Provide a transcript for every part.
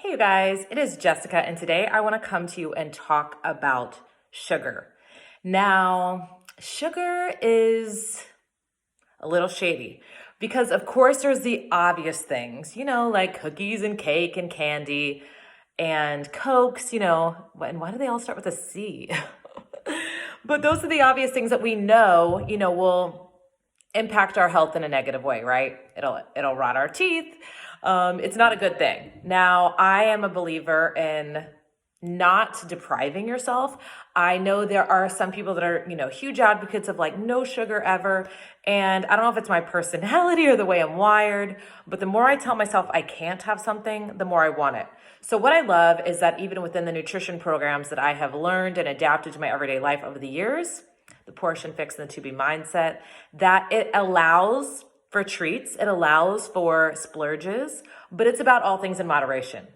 Hey you guys, it is Jessica, and today I want to come to you and talk about sugar. Now, sugar is a little shady because, of course, there's the obvious things, like cookies and cake and candy and Cokes, and why do they all start with a C? But those are the obvious things that we know, will impact our health in a negative way, right? It'll rot our teeth. It's not a good thing. Now, I am a believer in not depriving yourself. I know there are some people that are, huge advocates of like no sugar ever. And I don't know if it's my personality or the way I'm wired, but the more I tell myself I can't have something, the more I want it. So what I love is that even within the nutrition programs that I have learned and adapted to my everyday life over the years, the portion fix and the to be mindset, that it allows for treats, it allows for splurges, but it's about all things in moderation.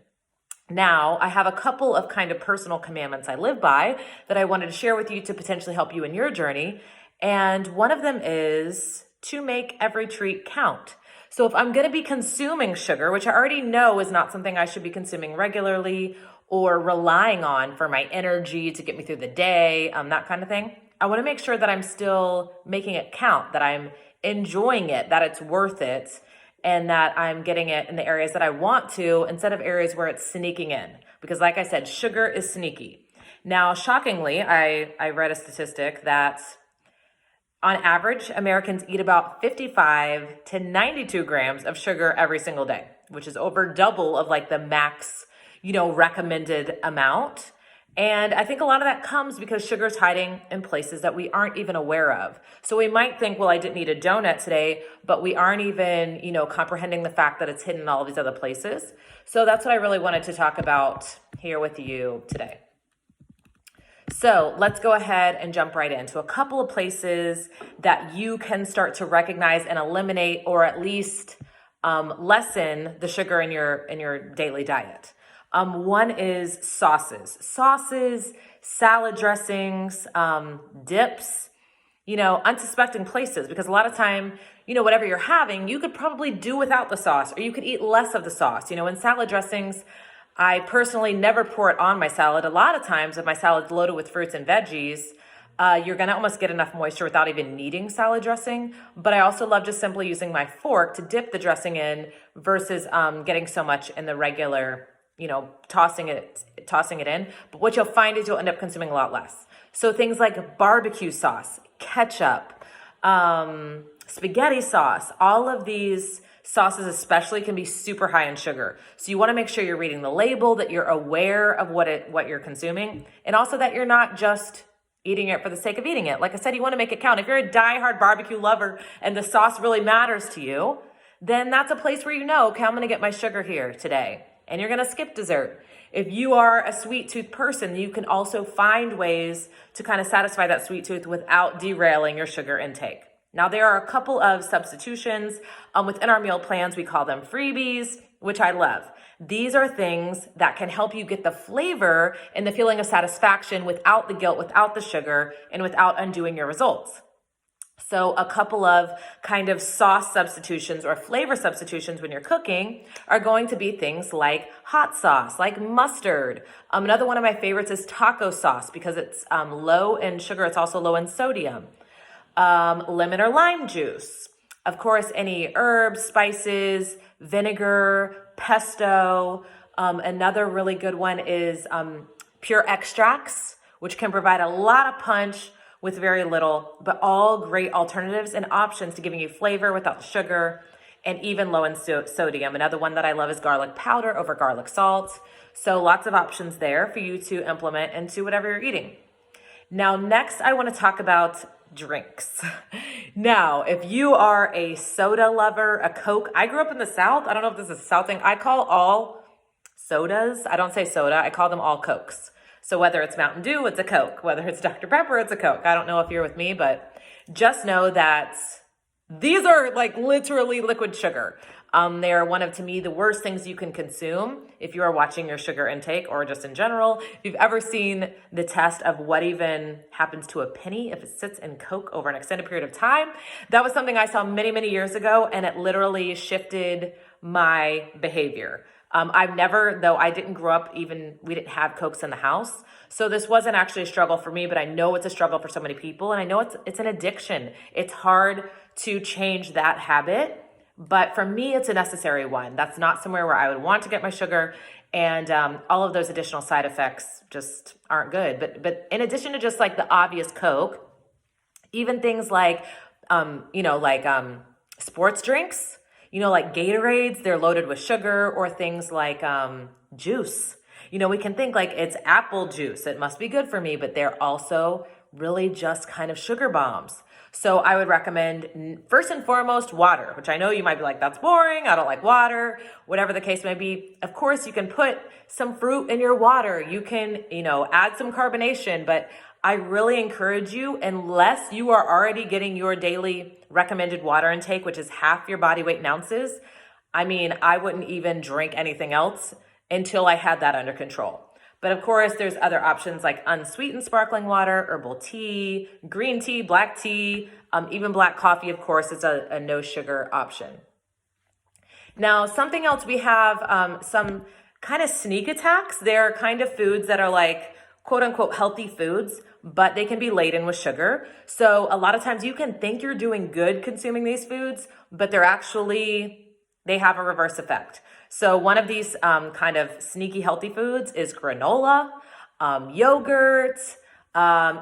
Now, I have a couple of kind of personal commandments I live by that I wanted to share with you to potentially help you in your journey. And one of them is to make every treat count. So if I'm going to be consuming sugar, which I already know is not something I should be consuming regularly or relying on for my energy to get me through the day, that kind of thing, I want to make sure that I'm still making it count, that I'm enjoying it, that it's worth it, and that I'm getting it in the areas that I want to instead of areas where it's sneaking in. Because like I said, sugar is sneaky. Now, shockingly, I read a statistic that on average, Americans eat about 55 to 92 grams of sugar every single day, which is over double of like the max, recommended amount. And I think a lot of that comes because sugar is hiding in places that we aren't even aware of. So we might think, well, I didn't eat a donut today, but we aren't even, comprehending the fact that it's hidden in all of these other places. So that's what I really wanted to talk about here with you today. So let's go ahead and jump right into a couple of places that you can start to recognize and eliminate, or at least lessen the sugar in your daily diet. One is sauces, salad dressings, dips, unsuspecting places, because a lot of time, whatever you're having, you could probably do without the sauce, or you could eat less of the sauce. In salad dressings, I personally never pour it on my salad. A lot of times if my salad's loaded with fruits and veggies, you're going to almost get enough moisture without even needing salad dressing. But I also love just simply using my fork to dip the dressing in versus getting so much in the regular, tossing it in. But what you'll find is you'll end up consuming a lot less. So things like barbecue sauce, ketchup, spaghetti sauce, all of these sauces especially can be super high in sugar. So you want to make sure you're reading the label, that you're aware of what you're consuming, and also that you're not just eating it for the sake of eating it. Like I said, you want to make it count. If you're a diehard barbecue lover and the sauce really matters to you, then that's a place where okay, I'm going to get my sugar here today. And you're going to skip dessert. If you are a sweet tooth person, you can also find ways to kind of satisfy that sweet tooth without derailing your sugar intake. Now, there are a couple of substitutions within our meal plans. We call them freebies, which I love. These are things that can help you get the flavor and the feeling of satisfaction without the guilt, without the sugar, and without undoing your results. So a couple of kind of sauce substitutions or flavor substitutions when you're cooking are going to be things like hot sauce, like mustard. Another one of my favorites is taco sauce because it's low in sugar. It's also low in sodium. Lemon or lime juice. Of course, any herbs, spices, vinegar, pesto. Another really good one is pure extracts, which can provide a lot of punch with very little, but all great alternatives and options to giving you flavor without the sugar and even low in sodium. Another one that I love is garlic powder over garlic salt. So lots of options there for you to implement into whatever you're eating. Now, next, I want to talk about drinks. Now, if you are a soda lover, a Coke, I grew up in the South. I don't know if this is a South thing. I call all sodas, I don't say soda, I call them all Cokes. So whether it's Mountain Dew, it's a Coke. Whether it's Dr. Pepper, it's a Coke. I don't know if you're with me, but just know that these are like literally liquid sugar. They are one of, to me, the worst things you can consume if you are watching your sugar intake or just in general. If you've ever seen the test of what even happens to a penny if it sits in Coke over an extended period of time, that was something I saw many, many years ago, and it literally shifted my behavior. I've never, though I didn't grow up, even we didn't have Cokes in the house. So this wasn't actually a struggle for me, but I know it's a struggle for so many people. And I know it's an addiction. It's hard to change that habit. But for me, it's a necessary one. That's not somewhere where I would want to get my sugar. And all of those additional side effects just aren't good. But in addition to just like the obvious Coke, even things like, sports drinks, like Gatorades, they're loaded with sugar, or things like juice. We can think like it's apple juice. It must be good for me, but they're also really just kind of sugar bombs. So I would recommend, first and foremost, water, which I know you might be like, that's boring. I don't like water, whatever the case may be. Of course, you can put some fruit in your water. You can, add some carbonation, but I really encourage you, unless you are already getting your daily recommended water intake, which is half your body weight in ounces. I wouldn't even drink anything else until I had that under control. But of course, there's other options like unsweetened sparkling water, herbal tea, green tea, black tea, even black coffee, of course, is a no sugar option. Now, something else, we have some kind of sneak attacks. They're kind of foods that are like quote unquote healthy foods, but they can be laden with sugar. So a lot of times you can think you're doing good consuming these foods, but they have a reverse effect. So one of these kind of sneaky healthy foods is granola, yogurt,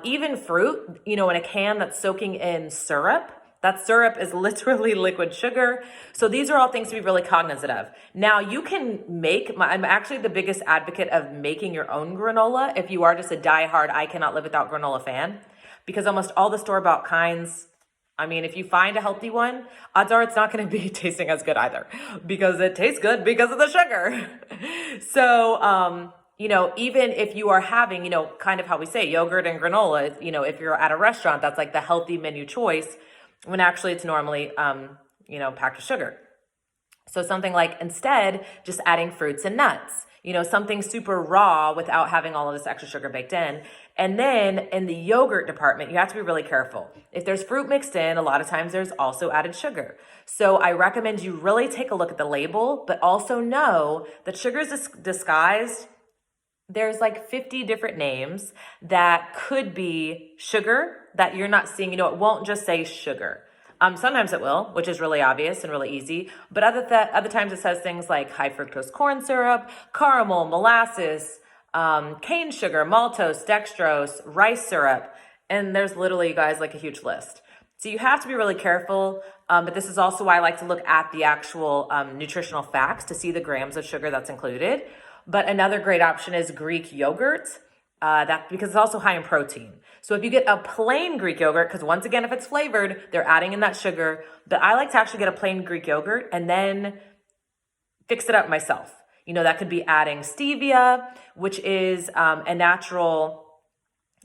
even fruit, in a can that's soaking in syrup. That syrup is literally liquid sugar. So these are all things to be really cognizant of. Now you can I'm actually the biggest advocate of making your own granola if you are just a diehard, I cannot live without granola fan, because almost all the store-bought kinds, if you find a healthy one, odds are it's not going to be tasting as good either, because it tastes good because of the sugar. So, even if you are having, kind of how we say yogurt and granola, if you're at a restaurant, that's like the healthy menu choice, when actually it's normally, packed with sugar. So something like, instead, just adding fruits and nuts, something super raw without having all of this extra sugar baked in. And then in the yogurt department, you have to be really careful. If there's fruit mixed in, a lot of times there's also added sugar. So I recommend you really take a look at the label, but also know that sugar is disguised. There's like 50 different names that could be sugar that you're not seeing. It won't just say sugar. Sometimes it will, which is really obvious and really easy. But other times it says things like high fructose corn syrup, caramel, molasses, cane sugar, maltose, dextrose, rice syrup. And there's literally, you guys, like a huge list. So you have to be really careful. But this is also why I like to look at the actual nutritional facts to see the grams of sugar that's included. But another great option is Greek yogurt, because it's also high in protein. So if you get a plain Greek yogurt, because once again, if it's flavored, they're adding in that sugar. But I like to actually get a plain Greek yogurt and then fix it up myself. That could be adding stevia, which is a natural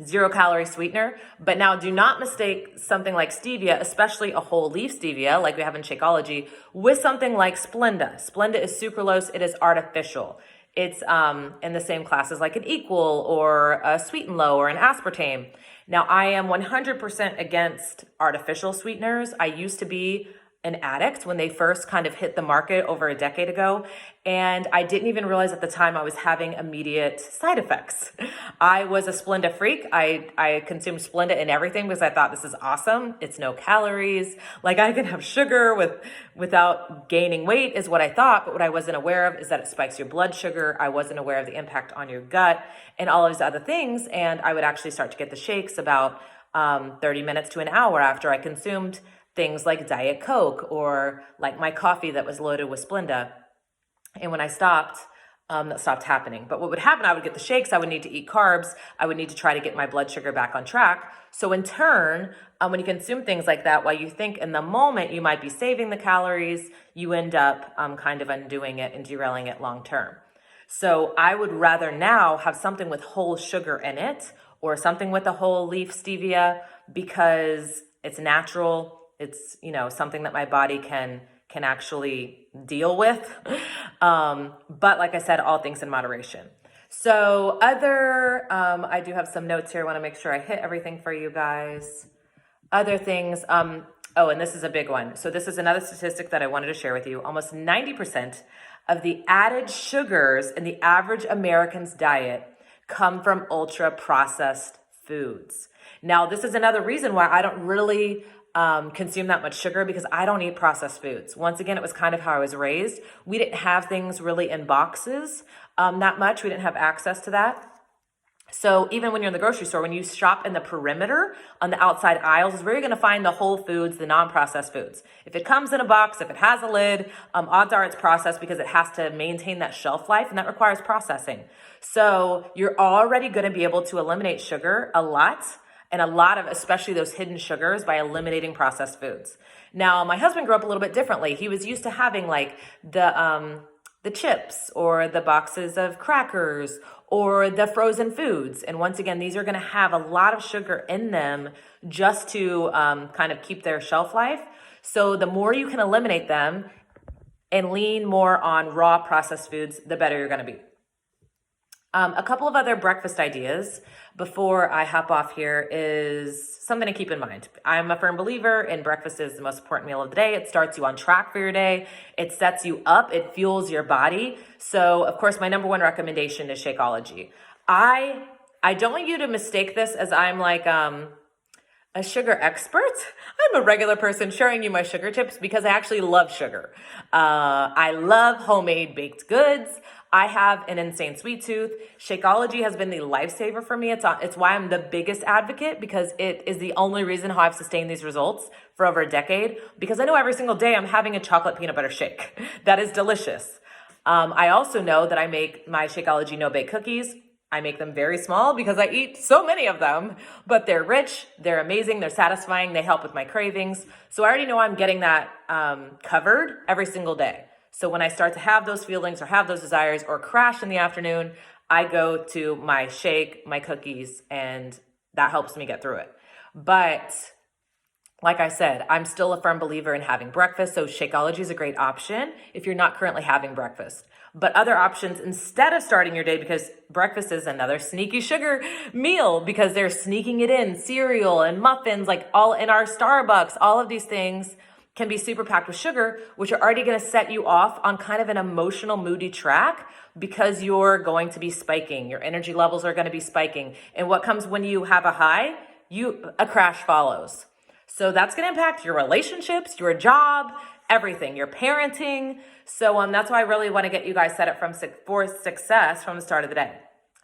0-calorie sweetener. But now do not mistake something like stevia, especially a whole leaf stevia like we have in Shakeology, with something like Splenda. Splenda is sucralose. It is artificial. It's in the same class as like an Equal or a Sweet and Low or an aspartame. Now, I am 100% against artificial sweeteners. I used to be an addict when they first kind of hit the market over a decade ago. And I didn't even realize at the time I was having immediate side effects. I was a Splenda freak. I consumed Splenda in everything because I thought this is awesome. It's no calories. Like I can have sugar without gaining weight is what I thought. But what I wasn't aware of is that it spikes your blood sugar. I wasn't aware of the impact on your gut and all of these other things. And I would actually start to get the shakes about 30 minutes to an hour after I consumed things like Diet Coke or like my coffee that was loaded with Splenda. And when I stopped, that stopped happening. But what would happen, I would get the shakes, I would need to eat carbs, I would need to try to get my blood sugar back on track. So in turn, when you consume things like that, while you think in the moment you might be saving the calories, you end up kind of undoing it and derailing it long term. So I would rather now have something with whole sugar in it or something with a whole leaf stevia because it's natural. It's, something that my body can actually deal with. But like I said, all things in moderation. So I do have some notes here. I want to make sure I hit everything for you guys. Other things, and this is a big one. So this is another statistic that I wanted to share with you. Almost 90% of the added sugars in the average American's diet come from ultra processed foods. Now, this is another reason why I don't really consume that much sugar, because I don't eat processed foods. Once again, it was kind of how I was raised. We didn't have things really in boxes that much. We didn't have access to that. So even when you're in the grocery store, when you shop in the perimeter on the outside aisles is where you're going to find the whole foods, the non-processed foods. If it comes in a box, if it has a lid, odds are it's processed, because it has to maintain that shelf life, and that requires processing. So you're already going to be able to eliminate sugar a lot, and a lot of, especially those hidden sugars, by eliminating processed foods. Now, my husband grew up a little bit differently. He was used to having like the chips or the boxes of crackers or the frozen foods. And once again, these are going to have a lot of sugar in them just to kind of keep their shelf life. So the more you can eliminate them and lean more on raw processed foods, the better you're going to be. A couple of other breakfast ideas before I hop off here is something to keep in mind. I'm a firm believer in breakfast is the most important meal of the day. It starts you on track for your day. It sets you up. It fuels your body. So, of course, my number one recommendation is Shakeology. I don't want you to mistake this as I'm like a sugar expert. I'm a regular person sharing you my sugar tips because I actually love sugar. I love homemade baked goods. I have an insane sweet tooth. Shakeology has been the lifesaver for me. It's why I'm the biggest advocate, because it is the only reason how I've sustained these results for over a decade, because I know every single day I'm having a chocolate peanut butter shake. That is delicious. I also know that I make my Shakeology no-bake cookies. I make them very small because I eat so many of them, but they're rich, they're amazing, they're satisfying, they help with my cravings. So I already know I'm getting that covered every single day. So when I start to have those feelings or have those desires or crash in the afternoon, I go to my shake, my cookies, and that helps me get through it. But like I said, I'm still a firm believer in having breakfast. So Shakeology is a great option if you're not currently having breakfast. But other options instead of starting your day, because breakfast is another sneaky sugar meal because they're sneaking it in, cereal and muffins, like all in our Starbucks, all of these things can be super packed with sugar, which are already going to set you off on kind of an emotional, moody track, because you're going to be spiking. Your energy levels are going to be spiking. And what comes when you have a high? A crash follows. So that's going to impact your relationships, your job, everything, your parenting. So that's why I really want to get you guys set up for success from the start of the day.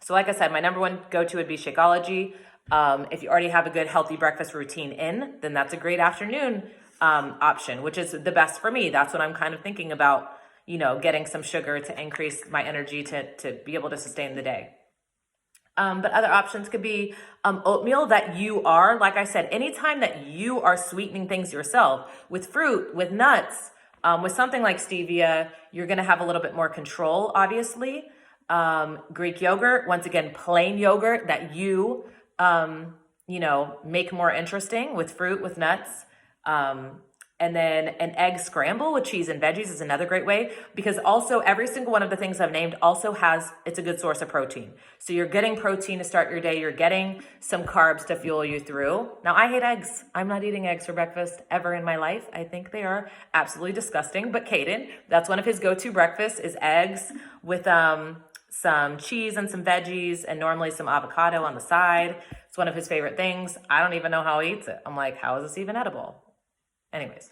So like I said, my number one go-to would be Shakeology. If you already have a good, healthy breakfast routine then that's a great afternoon option, which is the best for me. That's what I'm kind of thinking about, getting some sugar to increase my energy to be able to sustain the day. But other options could be oatmeal that you are, like I said, anytime that you are sweetening things yourself with fruit, with nuts, with something like stevia, you're going to have a little bit more control, obviously. Greek yogurt, once again, plain yogurt that you make more interesting with fruit, with nuts. And then an egg scramble with cheese and veggies is another great way, because also every single one of the things I've named also it's a good source of protein. So you're getting protein to start your day. You're getting some carbs to fuel you through. Now, I hate eggs. I'm not eating eggs for breakfast ever in my life. I think they are absolutely disgusting. But Caden, that's one of his go-to breakfasts is eggs with some cheese and some veggies and normally some avocado on the side. It's one of his favorite things. I don't even know how he eats it. I'm like, how is this even edible? Anyways,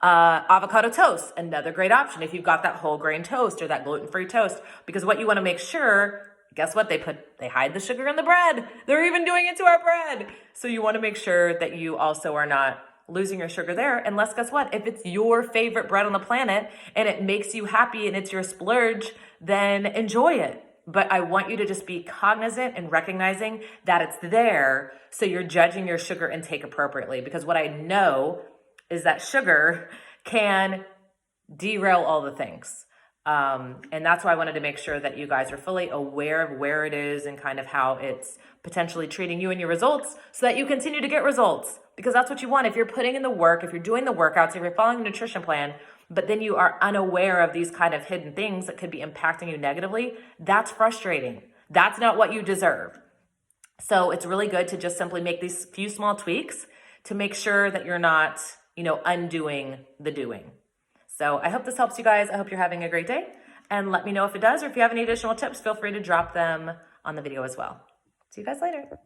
avocado toast, another great option if you've got that whole grain toast or that gluten-free toast, because what you want to make sure, guess what? They hide the sugar in the bread. They're even doing it to our bread. So you want to make sure that you also are not losing your sugar there, unless guess what? If it's your favorite bread on the planet and it makes you happy and it's your splurge, then enjoy it. But I want you to just be cognizant and recognizing that it's there, so you're judging your sugar intake appropriately, because what I know is that sugar can derail all the things. And that's why I wanted to make sure that you guys are fully aware of where it is and kind of how it's potentially treating you and your results, so that you continue to get results, because that's what you want. If you're putting in the work, if you're doing the workouts, if you're following a nutrition plan, but then you are unaware of these kind of hidden things that could be impacting you negatively, that's frustrating. That's not what you deserve. So it's really good to just simply make these few small tweaks to make sure that you're not undoing the doing. So I hope this helps you guys. I hope you're having a great day. and let me know if it does, or if you have any additional tips, feel free to drop them on the video as well. See you guys later.